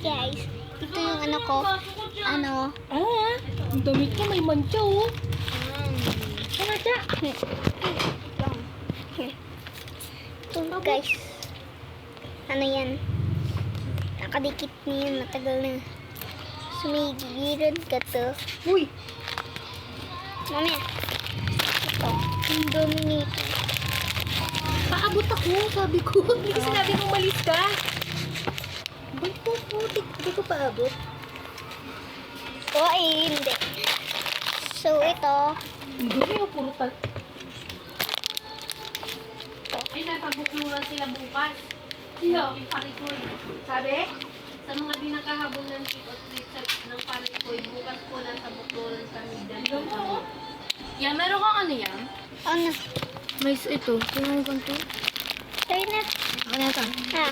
guys. Ito yung ano ko. Ano? Ang damit ko may mancha oh. Mancha. Ito guys. Ano yan? Nakadikit niyan. Matagal na. Sumigirad ka to. Uy. Mamaya. Ito. Ang dami nito. Paabot ako, sabi ko. Hindi ko sinabi kong malis ka. Ba't po, hindi ko paabot. Oo, hindi. So, ito. Hindi ko puro tal. Ay, napabukluran sila bukas. Sino? Yung parikoy. Sabi? Sa mga di nakahabol ng tip at trip ng parikoy, bukas po nasa bukluran sa midan. Yan, meron kang ano yan? Ano? May ito. Tingnan ko ito. Try na. Ako na ito. Ha?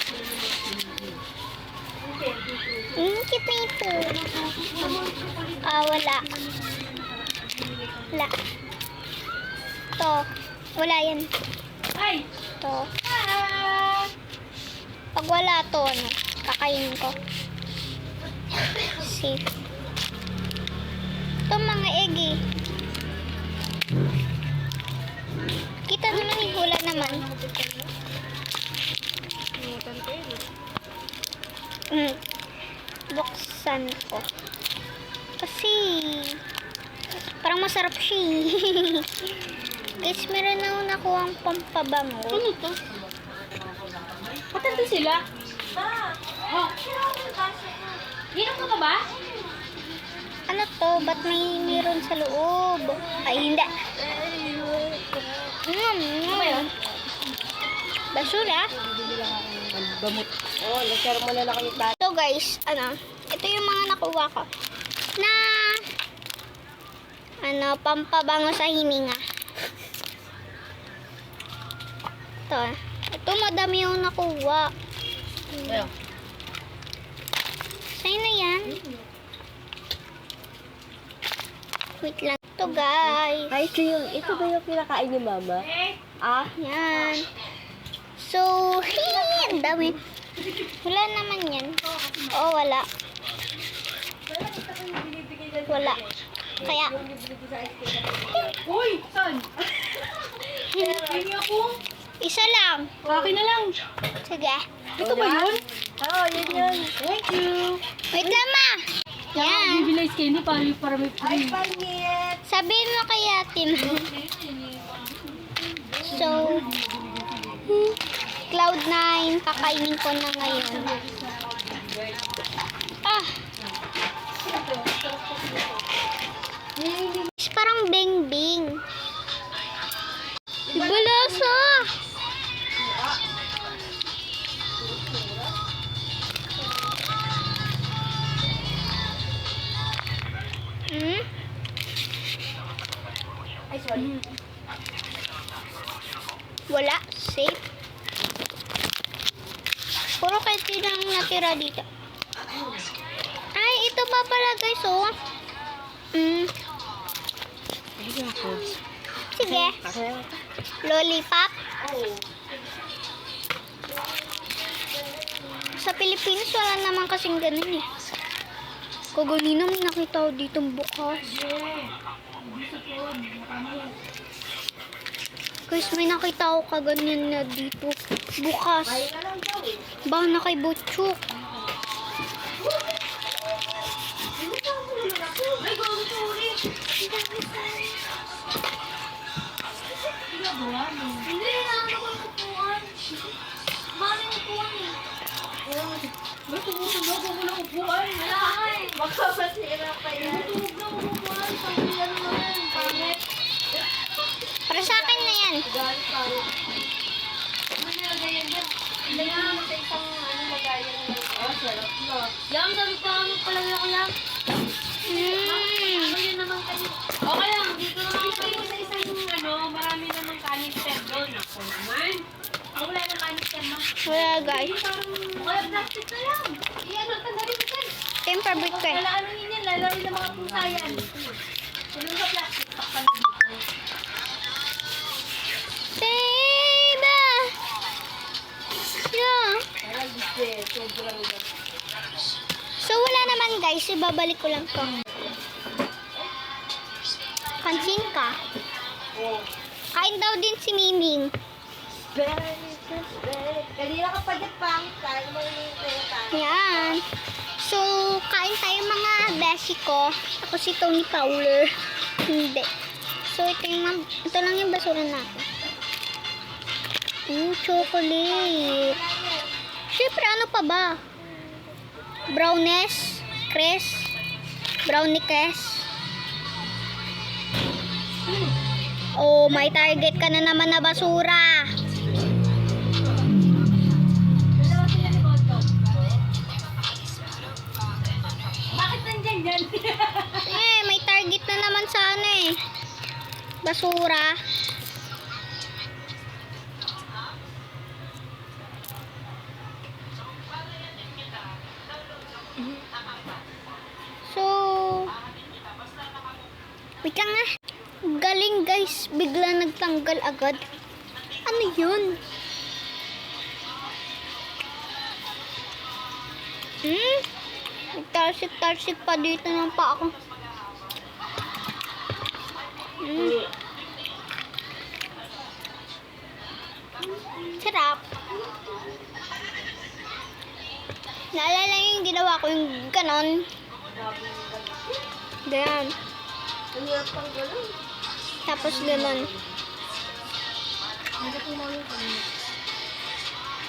Cute na ito. Wala. Wala. Ito. Wala yan. Ay! Ito. Pag wala to, ano, kakainin ko. Safe. Ito mga egg eh. Kita naman eh, wala naman. Buksan ko. Kasi, parang masarap siya eh. Guys, meron na ako nakuha ang pampabango. Ano to? Patanda sila? Oh. Inom ka ba? Ano to? Ba't may meron sa loob? Ay, hindi. Ano ba yun? Basura. Gamot. Oh, nagkaroon mo na kayo tayo. So guys, ano, ito yung mga nakuha ko na ano, pampabango sa hininga. Ito madami yung nakuha. Ayun. Sa'yo na yan. Wait lang. Ito guys. Ay, ito ba yung pinakain ni Mama? Yan. So, ang dami. Wala naman yan. Oo, wala. Wala. Kaya, Uy! Saan? Hindi ako. isa lang. Akin na lang. Sige. Ito ba yun? Oo, yun yun. Thank you. Wait lang ma. Yan. Bibili ice candy para may free. Sabihin mo kay ate mo. So, Cloud9, kakainin ko na ngayon. Parang beng-beng. Diba lasa? Ay, sorry. Wala. Safe. Puro kahit lang natira dito. Ay, ito pa pala guys, oh. Sige. Lollipop. Sa Pilipinas, wala naman kasing ganun eh. Kaganina may nakita ko ditong bukas. Guys, may nakita ko kaganyan na dito. Bukas. Baka na kay Butchuk. Ay, go, sorry. Hindi, nakakapag ko upuan. Bakit upuan eh? Ba't tumutunog ako ng upuan? Wala ay. Baka masira pa yan. Tumutunog na upuan. Pangit ano naman. Pangit. Para sa akin na yan. Galit pangit. Ano nilagayan dyan? Ilagyan mo sa isang lagayan na sarap na. Yang, sabi pa ano pala ako yang? Ano yun naman kayo? Okay lang, dito naman kayo sa isang marami namang kanin step doon. Ako naman. Ako wala ng kanin step ma. Wala guys. Kaya plastic na lang. Iyan, tanggalin mo dyan. Ito yung fabric ko eh. Wala ano yun yan, lalawin ng mga pusa yan. Tulong sa plastic, takpan dito. Diba? Yeah. Sobrang guys, ibabalik ko lang to. Pansin ka. Kain daw din si Miming. Kanina ka pa dyan pangit ka. Ano mo yung Yan. So, kain tayo mga beshi ko. Ako si Tony Fowler. Hindi. So, ito lang yung basura natin. Chocolate. Siyempre, ano pa ba? Brownies. Cres. Brownie kes. Oh, may target ka na naman na basura. Bakit nandyan dyan? May target na naman sana eh. Basura. So, wait lang nga. Galing guys, bigla nagtanggal agad. Ano yun? Nagtarsik-tarsik pa dito ng pa ako. Sarap. Naalala yung ginawa ko yung ganon. Ganyan. Ang hirap pang gano'n. Tapos ganon. Hindi ko mawin ko.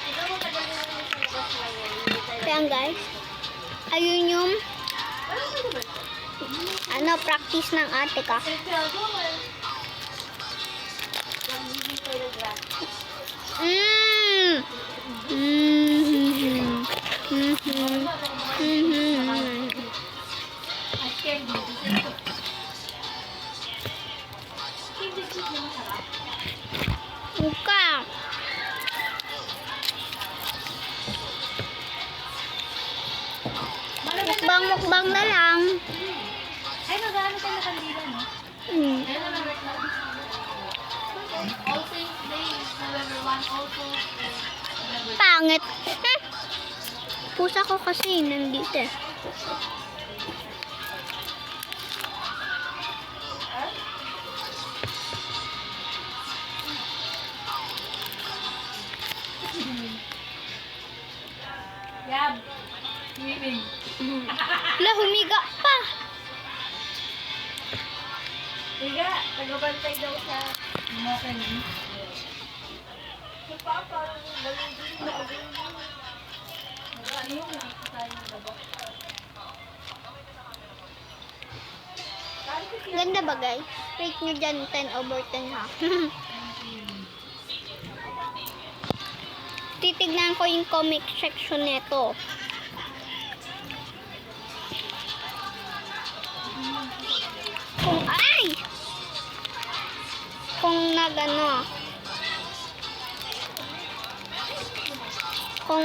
Ikaw mo tagal na lang sa labas lang yan. Kaya guys, ayun yung practice ng ate ka. Buka. Mukbang na lang. Ay, magano tayo na kandila, no? All Saints Day, November 1 also. Pangit. Pusa ko kasi nandito eh. Yab. Swimming. Wala, humiga pa. Higa, tagabantay daw sa moken. Parang balingin na ano yung nakikita ng baba? Ganda ba guys? Rate nyo dyan 10/10 ha. Titignan ko yung comic section nito. Kung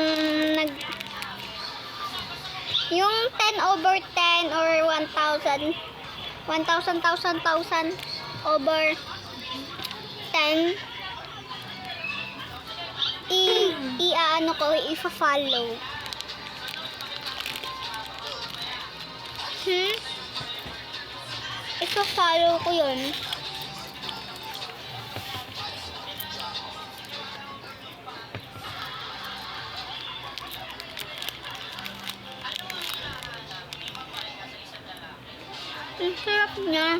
yung 10/10 or 1,000 over 10 i-ano ko, i-follow. I-follow ko yun. Ang sarap niya.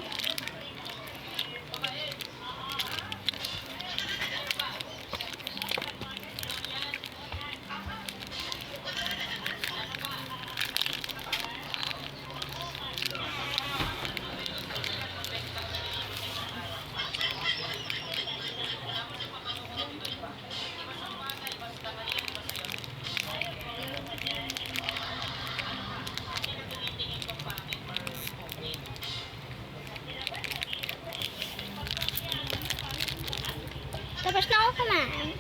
Tapos na ako kumain.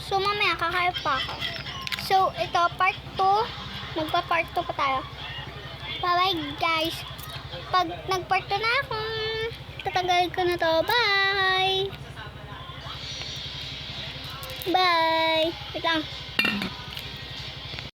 So, mamaya kakain pa ako. So, ito, part 2. Magpa-part 2 pa tayo. Bye-bye, guys. Pag nag-part 2 na ako, tatagal ko na to. Bye! Bye! Wait lang.